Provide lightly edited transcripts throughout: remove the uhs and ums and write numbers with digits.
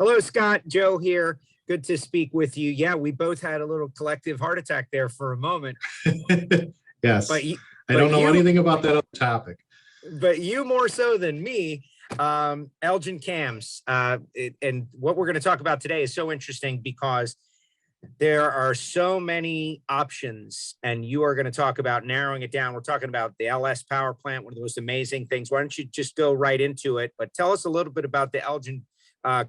Hello, Scott. Joe here. Good to speak with you. Yeah, we both had a little collective heart attack there for a moment. Yes. But I don't know anything about that other topic. But you more so than me. Elgin Cams. And what we're going to talk about today is so interesting because there are so many options, and you are going to talk about narrowing it down. We're talking about the LS power plant, one of the most amazing things. Why don't you just go right into it? But tell us a little bit about the Elgin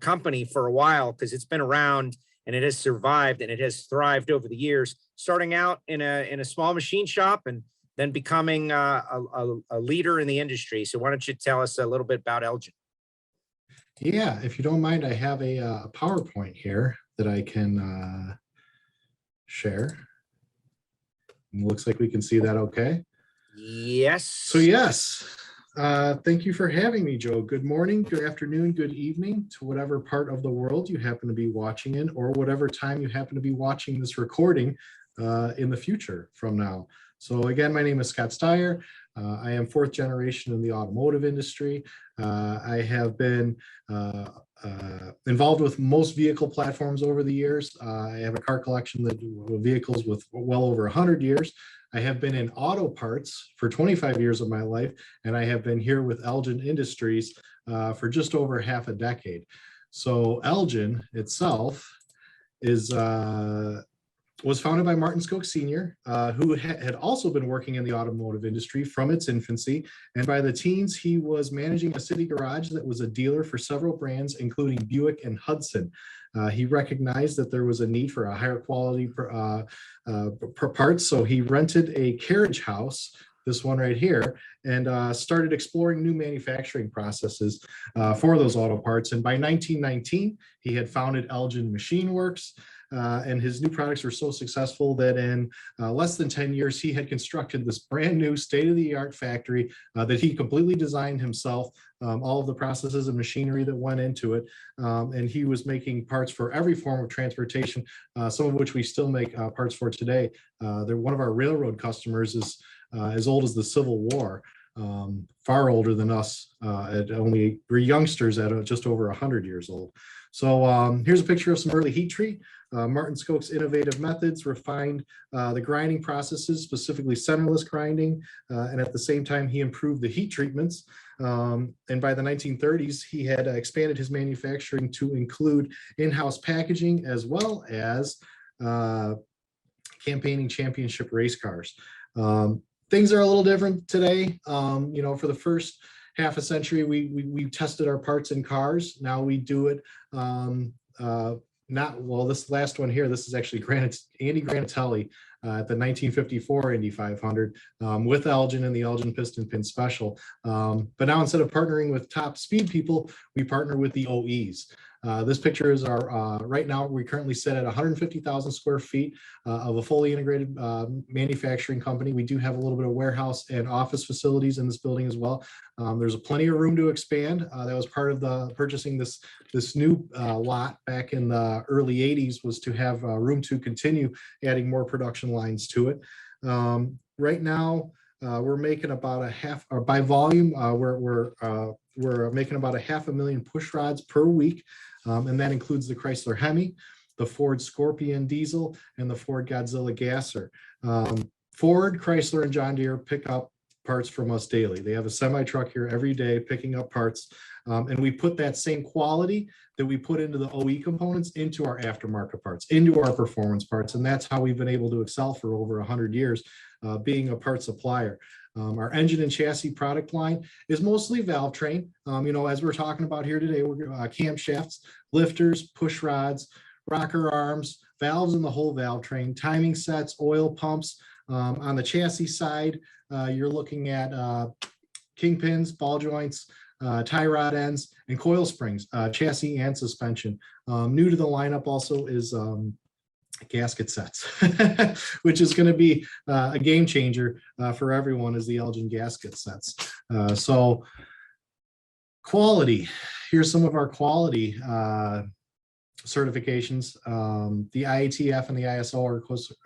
company for a while, because it's been around and it has survived and it has thrived over the years, starting out in a small machine shop and then becoming a leader in the industry. So why don't you tell us a little bit about Elgin? Yeah, if you don't mind, I have a PowerPoint here that I can share. It looks like we can see that okay. Yes. So yes, thank you for having me, Joe. Good morning, good afternoon, good evening to whatever part of the world you happen to be watching in, or whatever time you happen to be watching this recording in the future from now. So again, my name is Scott Stier. I am fourth generation in the automotive industry. I have been involved with most vehicle platforms over the years. I have a car collection of vehicles with well over 100 years. I have been in auto parts for 25 years of my life, and I have been here with Elgin Industries for just over half a decade. So Elgin itself was founded by Martin Skoke Sr., who had also been working in the automotive industry from its infancy. And by the teens, he was managing a city garage that was a dealer for several brands, including Buick and Hudson. He recognized that there was a need for a higher quality parts, so he rented a carriage house, this one right here, and started exploring new manufacturing processes for those auto parts. And by 1919, he had founded Elgin Machine Works. And his new products were so successful that in less than 10 years, he had constructed this brand new state-of-the-art factory that he completely designed himself, all of the processes and machinery that went into it. And he was making parts for every form of transportation, some of which we still make parts for today. They're one of our railroad customers is as old as the Civil War. Far older than us. We're youngsters at just over 100 years old. So here's a picture of some early heat treat. Martin Skoke's innovative methods refined the grinding processes, specifically centerless grinding, and at the same time he improved the heat treatments. And by the 1930s, he had expanded his manufacturing to include in-house packaging as well as campaigning championship race cars. Things are a little different today. For the first half a century, we tested our parts in cars. Now we do it this last one here, this is actually Andy Granatelli at the 1954 Indy 500 with Elgin and the Elgin Piston Pin Special. But now instead of partnering with top speed people, we partner with the OEs. This picture is right now we currently sit at 150,000 square feet of a fully integrated manufacturing company. We do have a little bit of warehouse and office facilities in this building as well. There's plenty of room to expand. That was part of the purchasing this new lot back in the early 80s, was to have room to continue adding more production lines to it. Right now, we're making about by volume, we're making about 500,000 push rods per week. And that includes the Chrysler Hemi, the Ford Scorpion diesel, and the Ford Godzilla gasser. Ford, Chrysler, and John Deere pick up parts from us daily. They have a semi truck here every day picking up parts. And we put that same quality that we put into the OE components into our aftermarket parts, into our performance parts. And that's how we've been able to excel for over 100 years, being a part supplier. Our engine and chassis product line is mostly Valvetrain. As we're talking about here today, we're camshafts, lifters, push rods, rocker arms, valves in the whole Valvetrain, timing sets, oil pumps. On the chassis side, you're looking at kingpins, ball joints, tie rod ends, and coil springs, chassis and suspension. New to the lineup also is gasket sets, which is going to be a game changer for everyone, is the Elgin gasket sets. So quality, here's some of our quality certifications. The IATF and the ISO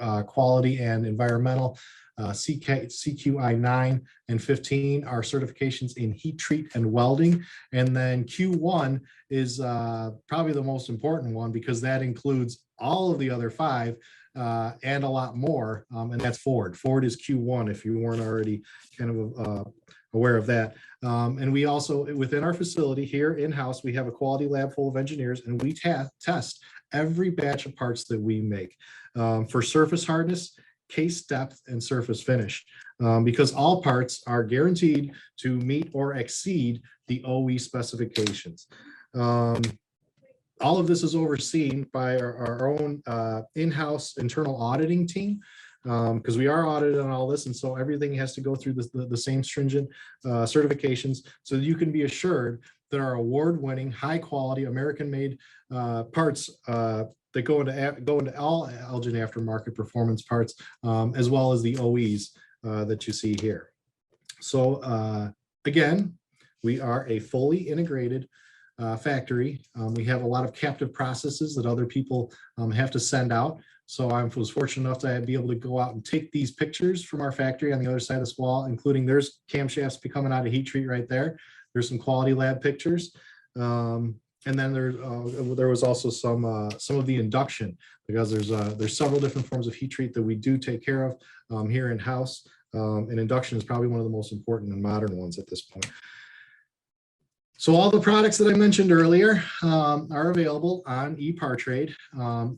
are quality and environmental CQI 9 and 15 are certifications in heat treat and welding. And then Q1 is probably the most important one because that includes all of the other 5 and a lot more. And that's Ford. Ford is Q1 if you weren't already kind of aware of that. And we also, within our facility here in-house, we have a quality lab full of engineers, and we test every batch of parts that we make for surface hardness, case depth, and surface finish, because all parts are guaranteed to meet or exceed the OE specifications. All of this is overseen by our own in-house internal auditing team, because we are audited on all this, and so everything has to go through the same stringent certifications, so you can be assured that our award-winning, high-quality, American-made parts that go into all Elgin aftermarket performance parts, as well as the OEs that you see here. So again, we are a fully integrated factory. We have a lot of captive processes that other people have to send out. So I was fortunate enough to be able to go out and take these pictures from our factory on the other side of this wall, including there's camshafts coming out of heat treat right there. There's some quality lab pictures. And then there was also some of the induction, because there's several different forms of heat treat that we do take care of here in house. And induction is probably one of the most important and modern ones at this point. So all the products that I mentioned earlier are available on ePartrade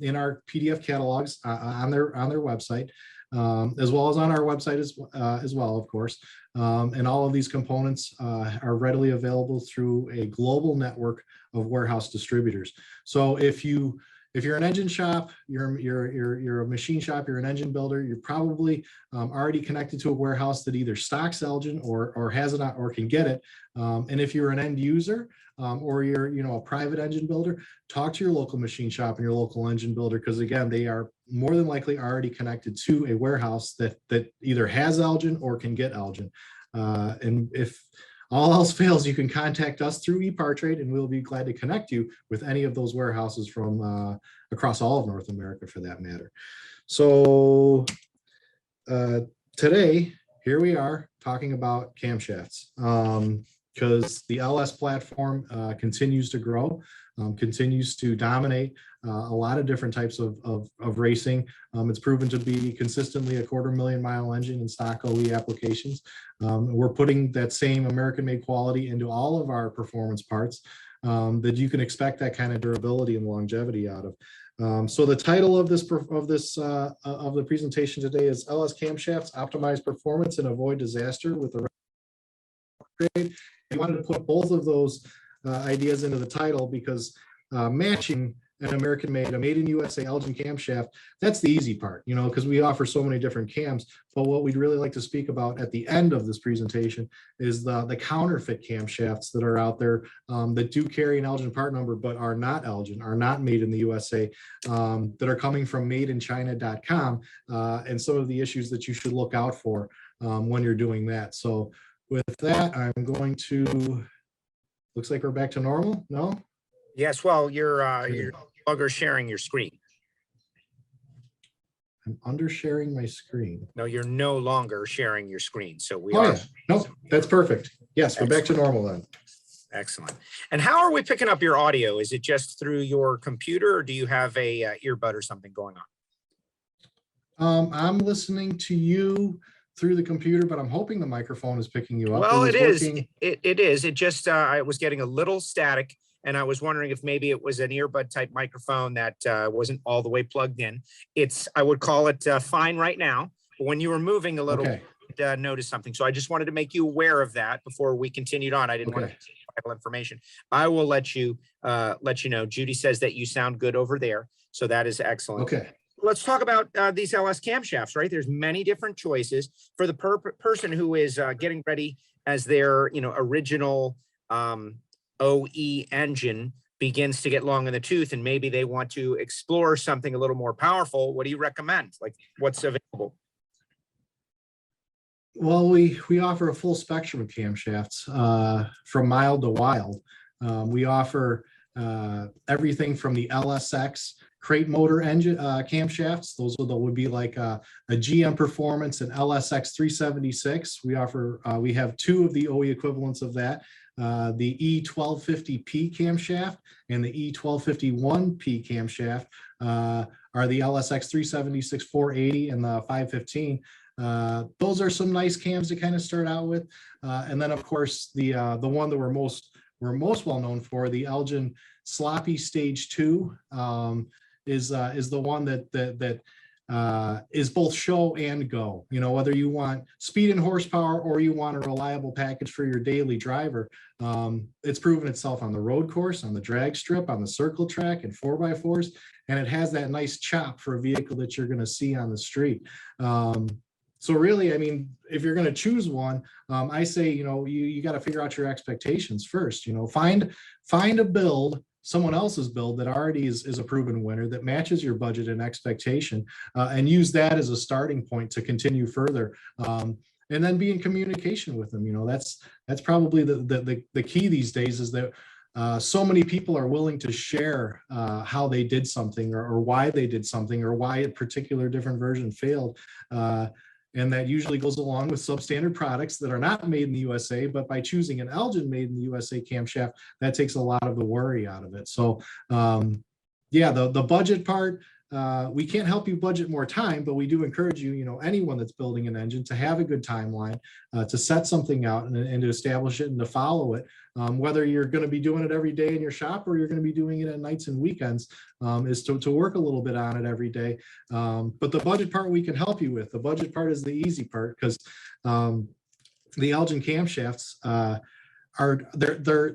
in our PDF catalogs on their website, as well as on our website as well, of course. And all of these components are readily available through a global network of warehouse distributors. So if you're an engine shop, you're a machine shop, you're an engine builder, you're probably already connected to a warehouse that either stocks Elgin or has it or can get it. And if you're an end user or you're a private engine builder, talk to your local machine shop and your local engine builder, because again, they are more than likely already connected to a warehouse that either has Elgin or can get Elgin. And if all else fails, you can contact us through ePartrade, and we'll be glad to connect you with any of those warehouses from across all of North America, for that matter. So today, here we are talking about camshafts, because the LS platform continues to grow, continues to dominate a lot of different types of racing. It's proven to be consistently a 250,000-mile engine in stock OE applications. We're putting that same American-made quality into all of our performance parts that you can expect that kind of durability and longevity out of. So the title of the presentation today is LS Camshafts: Optimize Performance and Avoid Disaster with the Upgrade. I wanted to put both of those ideas into the title because matching an American-made, a made in USA Elgin camshaft, that's the easy part, because we offer so many different cams. But what we'd really like to speak about at the end of this presentation is the counterfeit camshafts that are out there that do carry an Elgin part number but are not Elgin, are not made in the USA, that are coming from madeinchina.com, and some of the issues that you should look out for when you're doing that. So with that, I'm going to, looks like we're back to normal, no? Yes, well, you're no longer sharing your screen. I'm under sharing my screen. No, you're no longer sharing your screen. So we Oh, are. yeah. Nope, that's perfect. Yes, we're back to normal then. Excellent. And how are we picking up your audio? Is it just through your computer, or do you have a earbud or something going on? I'm listening to you through the computer, but I'm hoping the microphone is picking you up. Well, it is. It is. It just, I was getting a little static, and I was wondering if maybe it was an earbud type microphone that wasn't all the way plugged in. I would call it fine right now, but when you were moving a little, okay, notice something. So I just wanted to make you aware of that before we continued on. I didn't want to continue vital information. I will let you know. Judy says that you sound good over there, so that is excellent. Okay. Let's talk about these LS camshafts, right? There's many different choices for the person who is getting ready as their, original OE engine begins to get long in the tooth, and maybe they want to explore something a little more powerful. What do you recommend? Like, what's available? Well, we offer a full spectrum of camshafts from mild to wild. We offer everything from the LSX crate motor engine camshafts. Those would be like a GM Performance and LSX 376. We have two of the OE equivalents of that. The E1250P camshaft and the E1251P camshaft are the LSX 376 480 and the 515. Those are some nice cams to kind of start out with. And then of course the one that we're most well known for, the Elgin Sloppy Stage 2, is the one that is both show and go. You know, whether you want speed and horsepower or you want a reliable package for your daily driver, it's proven itself on the road course, on the drag strip, on the circle track, and 4x4s, and it has that nice chop for a vehicle that you're going to see on the street. So really, I mean, if you're going to choose one, I say, you know, you got to figure out your expectations first. You know, find a build, someone else's build that already is a proven winner, that matches your budget and expectation, and use that as a starting point to continue further. And then be in communication with them. You know, that's probably the key these days, is that so many people are willing to share how they did something, or why they did something, or why a particular different version failed. And that usually goes along with substandard products that are not made in the USA, but by choosing an Elgin made in the USA camshaft, that takes a lot of the worry out of it. So yeah, the budget part, we can't help you budget more time, but we do encourage you, you know, anyone that's building an engine, to have a good timeline, to set something out and to establish it and to follow it. Whether you're going to be doing it every day in your shop, or you're going to be doing it at nights and weekends, is to work a little bit on it every day. But the budget part we can help you with. The budget part is the easy part, because the Elgin camshafts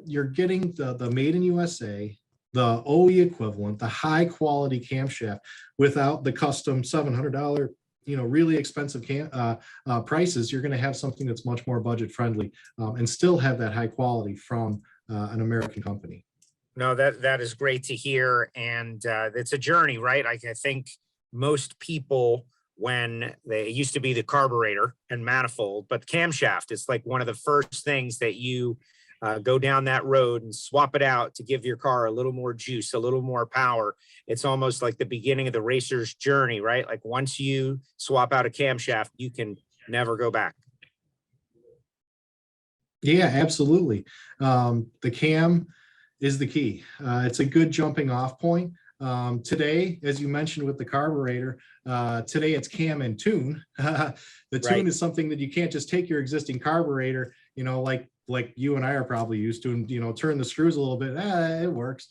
you're getting the made in USA, the OE equivalent, the high quality camshaft, without the custom $700, you know, really expensive prices. You're going to have something that's much more budget friendly, and still have that high quality from an American company. No, that is great to hear. And it's a journey, right? I think most people, when they used to be the carburetor and manifold, but camshaft is like one of the first things that you go down that road and swap it out to give your car a little more juice, a little more power. It's almost like the beginning of the racer's journey, right? Like once you swap out a camshaft, you can never go back. Yeah, absolutely. The cam is the key. It's a good jumping off point. Today, as you mentioned with the carburetor, today it's cam and tune. The tune is something that you can't just take your existing carburetor, you know, like you and I are probably used to, and, you know, turn the screws a little bit. It works.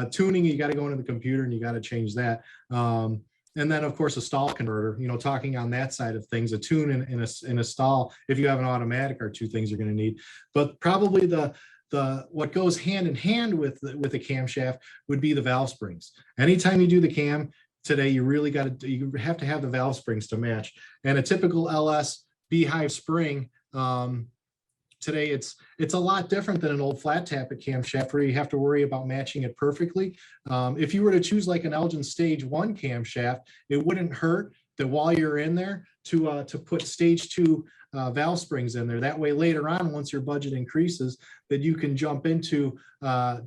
Tuning, you got to go into the computer and you got to change that. And then of course a stall converter, you know, talking on that side of things, a tune in a stall, if you have an automatic, are two things you're going to need. But probably what goes hand in hand with the camshaft would be the valve springs. Anytime you do the cam today, you have to have the valve springs to match. And a typical LS beehive spring, today it's a lot different than an old flat tappet camshaft, where you have to worry about matching it perfectly. If you were to choose like an Elgin Stage 1 camshaft, it wouldn't hurt that while you're in there to put Stage 2 valve springs in there. That way later on, once your budget increases, that you can jump into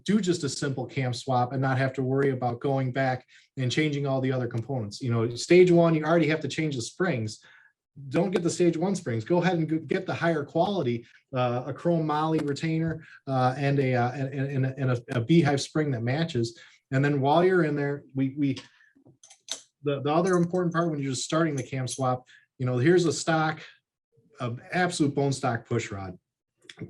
do just a simple cam swap and not have to worry about going back and changing all the other components. You know, Stage 1, you already have to change the springs. Don't get the Stage 1 springs. Go ahead and get the higher quality, a chrome moly retainer and a beehive spring that matches. And then while you're in there, the other important part when you're just starting the cam swap, you know, here's a stock, absolute bone stock push rod.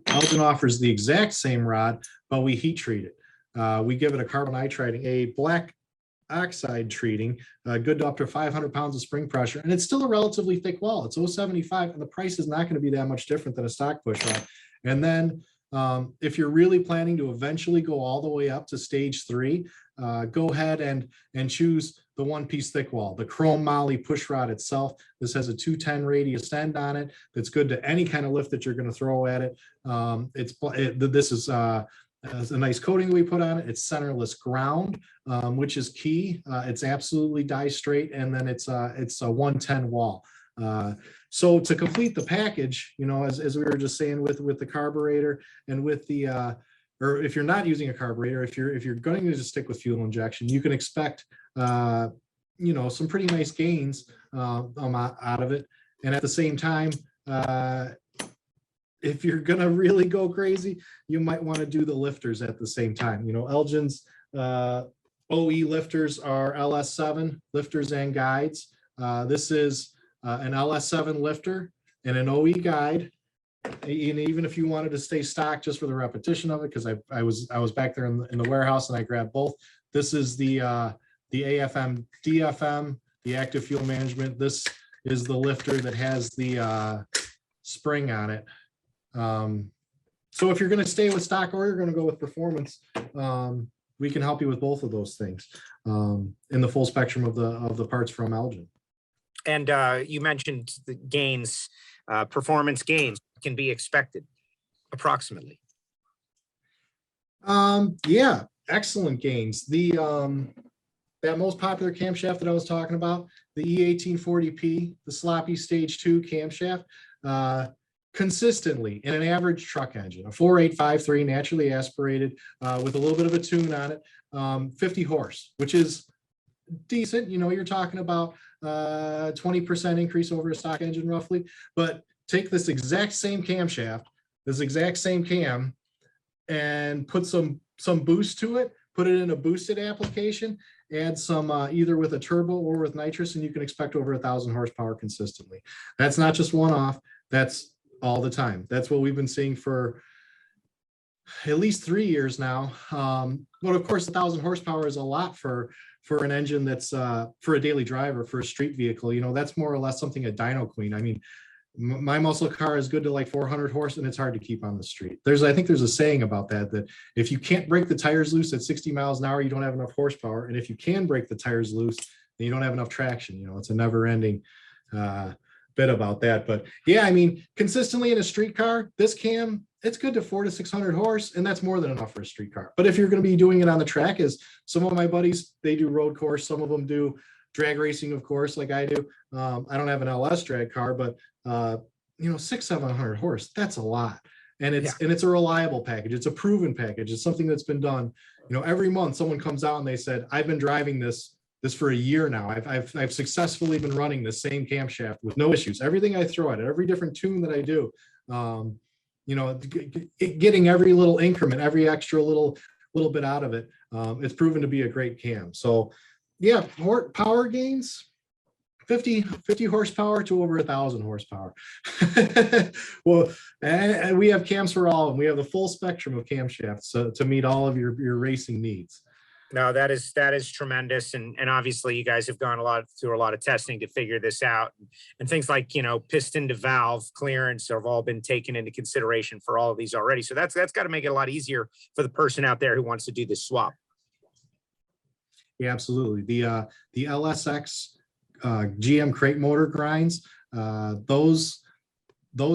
Elgin offers the exact same rod, but we heat treat it. We give it a carbon nitriding, a black oxide treating, good to up to 500 pounds of spring pressure, and it's still a relatively thick wall. It's 0.75, and the price is not going to be that much different than a stock push rod. And then if you're really planning to eventually go all the way up to Stage 3, go ahead and choose the one-piece thick wall, the chrome moly push rod itself. This has a 210 radius end on it that's good to any kind of lift that you're going to throw at it. This is a nice coating that we put on it. It's centerless ground, which is key. It's absolutely die straight, and then it's a 110 wall. So to complete the package, you know, as we were just saying with the carburetor and with the or if you're not using a carburetor, if you're going to just stick with fuel injection, you can expect some pretty nice gains out of it. And at the same time, if you're gonna really go crazy, you might want to do the lifters at the same time. Elgin's OE lifters are LS7 lifters and guides. This is an LS7 lifter and an OE guide. And even if you wanted to stay stock just for the repetition of it, because I was back there in the warehouse and I grabbed both. This is the AFM DFM, the active fuel management. This is the lifter that has the spring on it. So if you're going to stay with stock or you're going to go with performance, we can help you with both of those things in the full spectrum of the parts from Elgin. And you mentioned the gains, performance gains can be expected approximately. Yeah, excellent gains. That most popular camshaft that I was talking about, the E1840P, the sloppy stage 2 camshaft, consistently in an average truck engine, a 4.853 naturally aspirated with a little bit of a tune on it, 50 horse, which is decent. You're talking about 20% increase over a stock engine roughly. But take this exact same camshaft, this exact same cam, and put some boost to it, put it in a boosted application, add some either with a turbo or with nitrous, and you can expect over 1,000 horsepower consistently. That's not just one off, that's all the time. That's what we've been seeing for at least 3 years now. But of course, 1,000 horsepower is a lot for an engine that's for a daily driver, for a street vehicle. That's more or less something a dyno queen. I mean, my muscle car is good to like 400 horse, and it's hard to keep on the street. I think there's a saying about that if you can't break the tires loose at 60 miles an hour, you don't have enough horsepower. And if you can break the tires loose, then you don't have enough traction. It's a never ending bit about that. But yeah, I mean, consistently in a street car, this cam, it's good to 400 to 600 horse, and that's more than enough for a street car. But if you're going to be doing it on the track, as some of my buddies, they do road course, some of them do drag racing, of course, like I do. I don't have an LS drag car, but 600-700 horse, that's a lot. And it's a reliable package. It's a proven package. It's something that's been done. Every month someone comes out and they said, I've been driving this for a year now. I've successfully been running the same camshaft with no issues. Everything I throw at it, every different tune that I do, getting every little increment, every extra little bit out of it, it's proven to be a great cam. So yeah, power gains, 50 horsepower to over 1,000 horsepower. Well, and we have cams for all, and we have the full spectrum of camshafts to meet all of your racing needs. No, that is tremendous, and obviously you guys have gone through a lot of testing to figure this out, and things like piston to valve clearance have all been taken into consideration for all of these already. So that's got to make it a lot easier for the person out there who wants to do this swap. Yeah, absolutely. The LSX GM crate motor grinds, those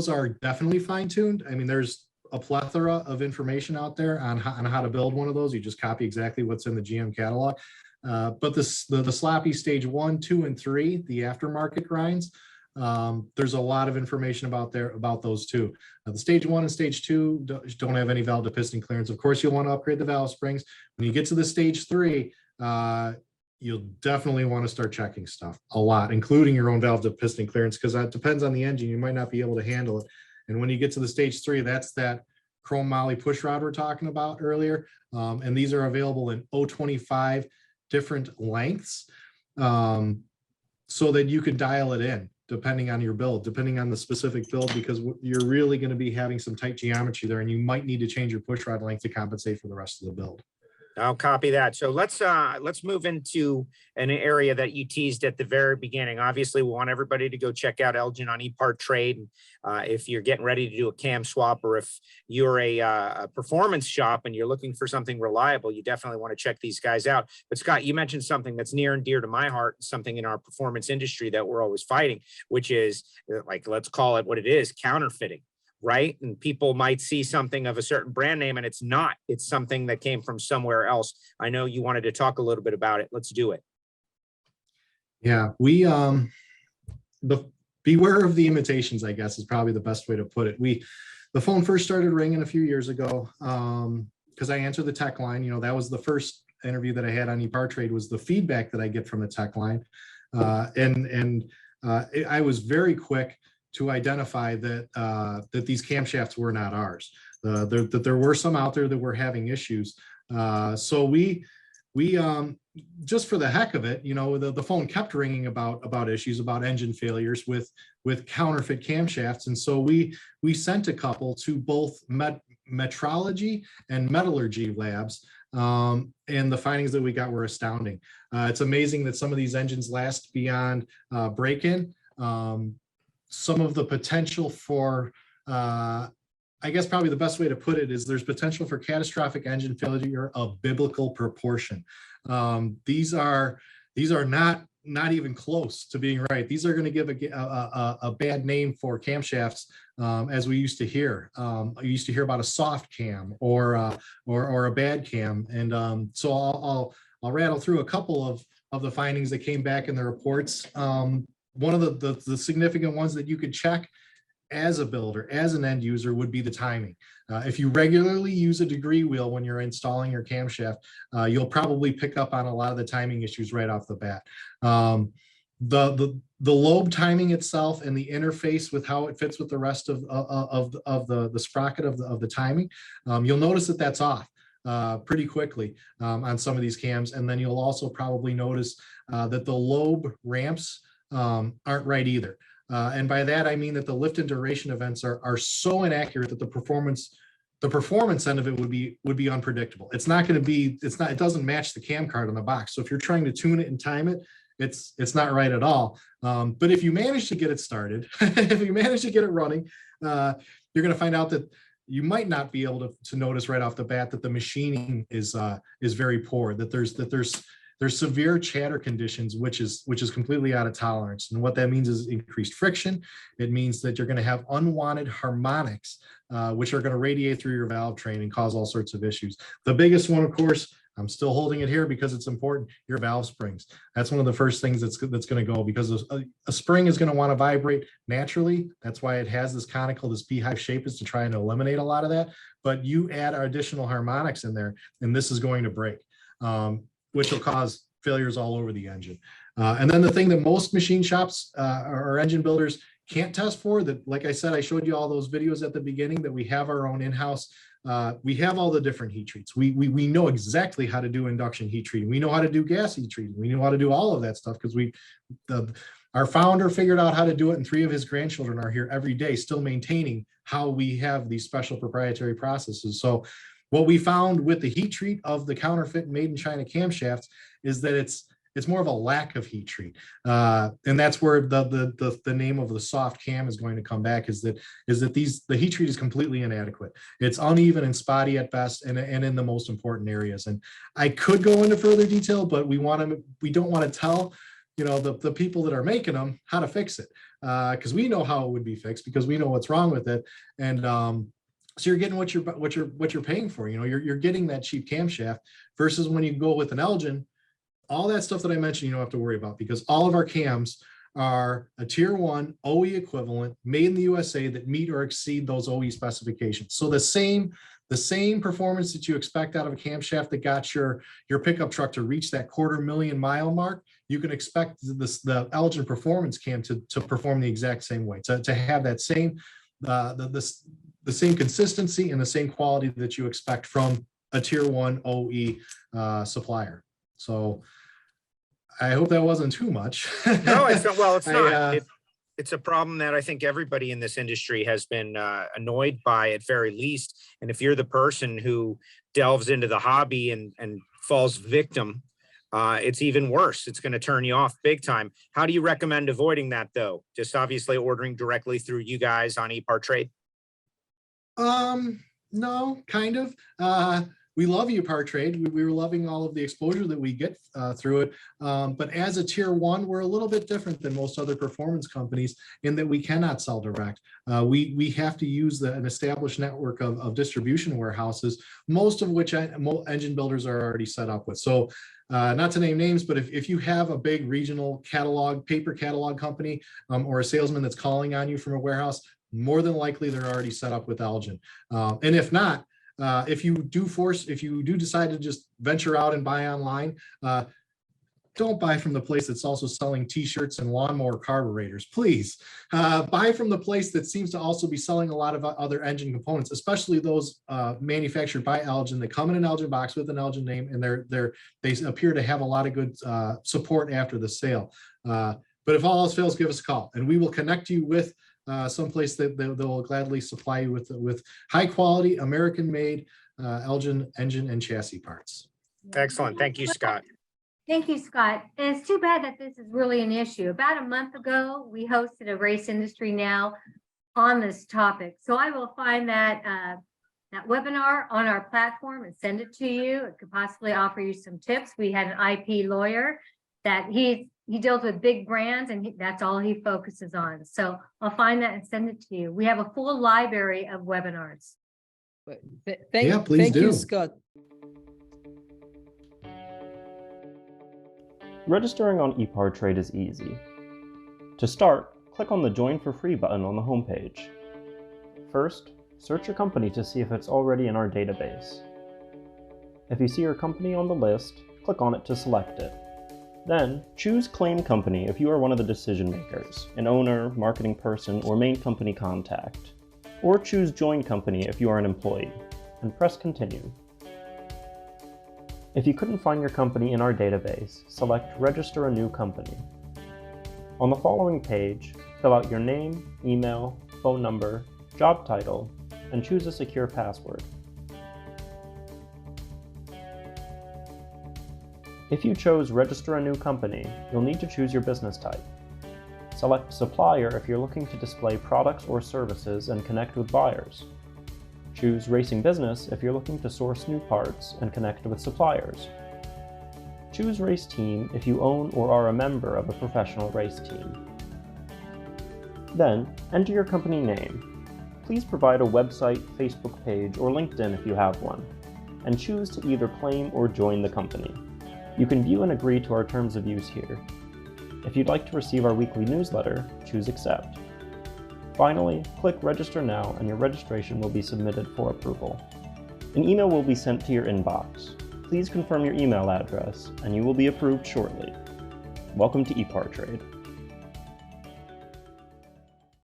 are definitely fine-tuned. I mean, there's a plethora of information out there on how to build one of those. You just copy exactly what's in the GM catalog. But the sloppy stage 1, 2, and 3, the aftermarket grinds, there's a lot of information about those too. The stage 1 and stage 2 don't have any valve to piston clearance. Of course, you'll want to upgrade the valve springs. When you get to the stage 3, you'll definitely want to start checking stuff a lot, including your own valve to piston clearance, because that depends on the engine. You might not be able to handle it. And when you get to the stage 3, that's that chrome moly push rod we're talking about earlier. And these are available in 025 different lengths, so that you can dial it in depending on your build, depending on the specific build, because you're really going to be having some tight geometry there, and you might need to change your push rod length to compensate for the rest of the build. I'll copy that. So let's move into an area that you teased at the very beginning. Obviously, we want everybody to go check out Elgin on ePart Trade. If you're getting ready to do a cam swap, or if you're a performance shop and you're looking for something reliable, you definitely want to check these guys out. But Scott, you mentioned something that's near and dear to my heart, something in our performance industry that we're always fighting, which is, like, let's call it what it is, counterfeiting. Right? And people might see something of a certain brand name and it's not. It's something that came from somewhere else. I know you wanted to talk a little bit about it. Let's do it. Yeah, we beware of the imitations, I guess, is probably the best way to put it. The phone first started ringing a few years ago. because I answer the tech line. That was the first interview that I had on ePartrade, was the feedback that I get from the tech line. I was very quick to identify that these camshafts were not ours. That there were some out there that were having issues. So we just for the heck of it, the phone kept ringing about issues, about engine failures with counterfeit camshafts. And so we sent a couple to both metrology and metallurgy labs. And the findings that we got were astounding. It's amazing that some of these engines last beyond break-in. Some of the potential for, I guess probably the best way to put it is there's potential for catastrophic engine failure of biblical proportion. These are not even close to being right. These are going to give a bad name for camshafts, as we used to hear. I used to hear about a soft cam or a bad cam, and so I'll rattle through a couple of the findings that came back in the reports. One of the significant ones that you could check as a builder, as an end user, would be the timing. If you regularly use a degree wheel when you're installing your camshaft, you'll probably pick up on a lot of the timing issues right off the bat. The lobe timing itself and the interface with how it fits with the rest of the sprocket of the timing, you'll notice that that's off pretty quickly on some of these cams. And then you'll also probably notice that the lobe ramps aren't right either. And by that, I mean that the lift and duration events are so inaccurate that the performance end of it would be unpredictable. It doesn't match the cam card on the box. So if you're trying to tune it and time it, it's not right at all. But if you manage to get it started, if you manage to get it running, you're going to find out that you might not be able to notice right off the bat that the machining is very poor, that there's severe chatter conditions, which is completely out of tolerance. And what that means is increased friction. It means that you're going to have unwanted harmonics, which are going to radiate through your valve train and cause all sorts of issues. The biggest one, of course, I'm still holding it here because it's important, your valve springs. That's one of the first things that's going to go, because a spring is going to want to vibrate naturally. That's why it has this conical, this beehive shape, is to try and eliminate a lot of that. But you add additional harmonics in there, and this is going to break. Which will cause failures all over the engine. And then the thing that most machine shops or engine builders can't test for, that, like I said, I showed you all those videos at the beginning, that we have our own in-house. We have all the different heat treats. We know exactly how to do induction heat treating. We know how to do gas heat treating. We know how to do all of that stuff because our founder figured out how to do it, and 3 of his grandchildren are here every day still maintaining how we have these special proprietary processes. So what we found with the heat treat of the counterfeit made in China camshafts is that it's more of a lack of heat treat, and that's where the name of the soft cam is going to come back. Is that the heat treat is completely inadequate. It's uneven and spotty at best, and in the most important areas. And I could go into further detail, but we don't want to tell the people that are making them how to fix it, because we know how it would be fixed, because we know what's wrong with it. And so you're getting what you're paying for. You're getting that cheap camshaft, versus when you go with an Elgin, all that stuff that I mentioned, you don't have to worry about, because all of our cams are a tier 1 OE equivalent, made in the USA, that meet or exceed those OE specifications. So the same performance that you expect out of a camshaft that got your pickup truck to reach that 250,000-mile mark, you can expect the Elgin performance cam to perform the exact same way, to have that same the same consistency and the same quality that you expect from a tier 1 OE supplier. So I hope that wasn't too much. No, it's not. Well, it's not. It's a problem that I think everybody in this industry has been annoyed by, at very least. And if you're the person who delves into the hobby and falls victim, it's even worse. It's going to turn you off big time. How do you recommend avoiding that, though? Just obviously ordering directly through you guys on ePartrade? No, kind of. We love ePartrade. We were loving all of the exposure that we get through it. But as a tier 1, we're a little bit different than most other performance companies in that we cannot sell direct. We have to use an established network of distribution warehouses, most of which engine builders are already set up with. So not to name names, but if you have a big regional paper catalog company, or a salesman that's calling on you from a warehouse, more than likely they're already set up with Elgin. And if not, if you do decide to just venture out and buy online, don't buy from the place that's also selling t-shirts and lawnmower carburetors. Please buy from the place that seems to also be selling a lot of other engine components, especially those manufactured by Elgin. They come in an Elgin box with an Elgin name, and they appear to have a lot of good support after the sale. But if all else fails, give us a call, and we will connect you with someplace that will gladly supply you with high quality, American-made Elgin engine and chassis parts. Excellent. Thank you, Scott. Thank you, Scott. And it's too bad that this is really an issue. About a month ago, we hosted a Race Industry Now on this topic. So I will find that webinar on our platform and send it to you. It could possibly offer you some tips. We had an IP lawyer that he deals with big brands, and that's all he focuses on. So I'll find that and send it to you. We have a full library of webinars. Please do. You, Scott. Registering on ePartrade is easy. To start, click on the Join for Free button on the homepage. First, search your company to see if it's already in our database. If you see your company on the list, click on it to select it. Then, choose Claim Company if you are one of the decision makers, an owner, marketing person, or main company contact. Or choose Join Company if you are an employee, and press Continue. If you couldn't find your company in our database, select Register a New Company. On the following page, fill out your name, email, phone number, job title, and choose a secure password. If you chose Register a New Company, you'll need to choose your business type. Select Supplier if you're looking to display products or services and connect with buyers. Choose Racing Business if you're looking to source new parts and connect with suppliers. Choose Race Team if you own or are a member of a professional race team. Then, enter your company name. Please provide a website, Facebook page, or LinkedIn if you have one, and choose to either claim or join the company. You can view and agree to our terms of use here. If you'd like to receive our weekly newsletter, choose Accept. Finally, click Register Now and your registration will be submitted for approval. An email will be sent to your inbox. Please confirm your email address and you will be approved shortly. Welcome to ePartrade.